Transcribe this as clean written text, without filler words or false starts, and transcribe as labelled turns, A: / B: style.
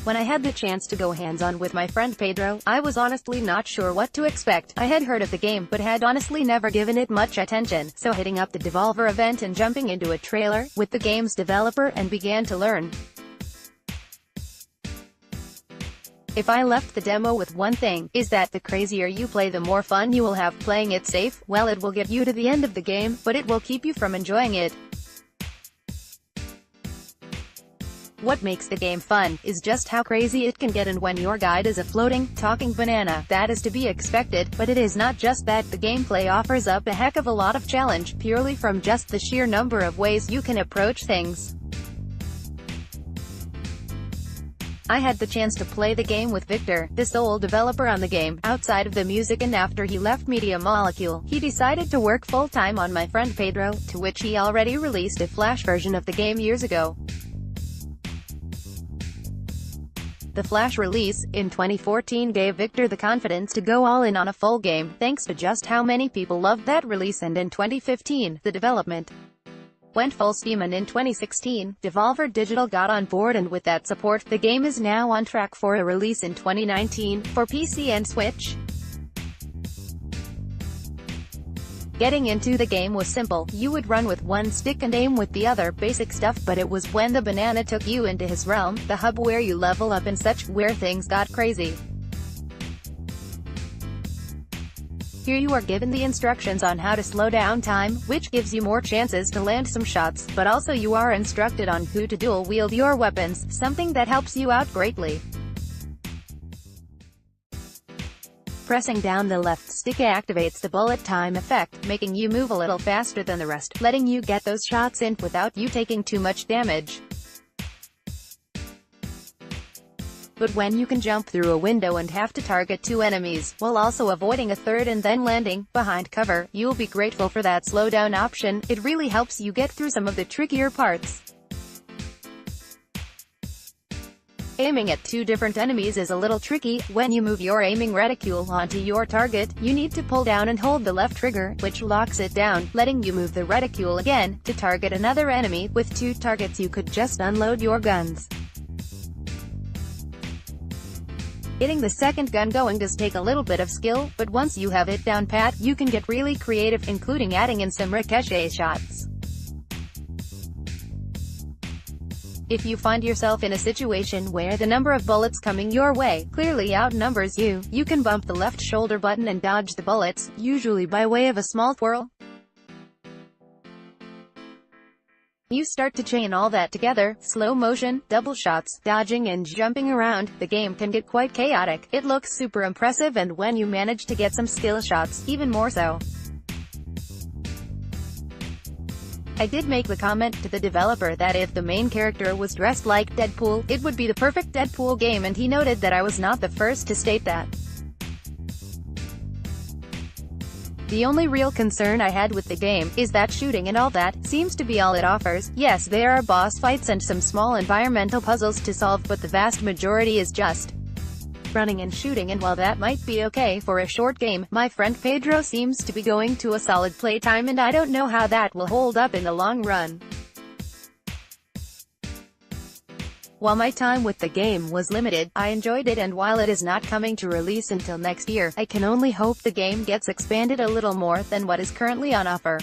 A: When I had the chance to go hands-on with My Friend Pedro, I was honestly not sure what to expect. I had heard of the game, but had honestly never given it much attention, so hitting up the Devolver event and jumping into a trailer with the game's developer and began to learn. If I left the demo with one thing, is that the crazier you play the more fun you will have playing it safe. Well, it will get you to the end of the game, but it will keep you from enjoying it. What makes the game fun is just how crazy it can get, and when your guide is a floating, talking banana, that is to be expected. But it is not just that. The gameplay offers up a heck of a lot of challenge, purely from just the sheer number of ways you can approach things. I had the chance to play the game with Victor, the sole developer on the game, outside of the music, and after he left Media Molecule, he decided to work full-time on My Friend Pedro, to which he already released a Flash version of the game years ago. The Flash release, in 2014, gave Victor the confidence to go all in on a full game, thanks to just how many people loved that release, and in 2015, the development went full steam, and in 2016, Devolver Digital got on board, and with that support, the game is now on track for a release in 2019, for PC and Switch. Getting into the game was simple. You would run with one stick and aim with the other, basic stuff, but it was when the banana took you into his realm, the hub where you level up and such, where things got crazy. Here you are given the instructions on how to slow down time, which gives you more chances to land some shots, but also you are instructed on who to dual-wield your weapons, something that helps you out greatly. Pressing down the left stick activates the bullet time effect, making you move a little faster than the rest, letting you get those shots in without you taking too much damage. But when you can jump through a window and have to target two enemies, while also avoiding a third and then landing behind cover, you'll be grateful for that slowdown option. It really helps you get through some of the trickier parts. Aiming at two different enemies is a little tricky. When you move your aiming reticule onto your target, you need to pull down and hold the left trigger, which locks it down, letting you move the reticule again, to target another enemy. With two targets you could just unload your guns. Getting the second gun going does take a little bit of skill, but once you have it down pat, you can get really creative, including adding in some ricochet shots. If you find yourself in a situation where the number of bullets coming your way clearly outnumbers you, you can bump the left shoulder button and dodge the bullets, usually by way of a small twirl. You start to chain all that together, slow motion, double shots, dodging and jumping around. The game can get quite chaotic. It looks super impressive, and when you manage to get some skill shots, even more so. I did make the comment to the developer that if the main character was dressed like Deadpool, it would be the perfect Deadpool game, and he noted that I was not the first to state that. The only real concern I had with the game is that shooting and all that seems to be all it offers. Yes, there are boss fights and some small environmental puzzles to solve, but the vast majority is just running and shooting, and while that might be okay for a short game, My Friend Pedro seems to be going to a solid playtime, and I don't know how that will hold up in the long run. While my time with the game was limited, I enjoyed it, and while it is not coming to release until next year, I can only hope the game gets expanded a little more than what is currently on offer.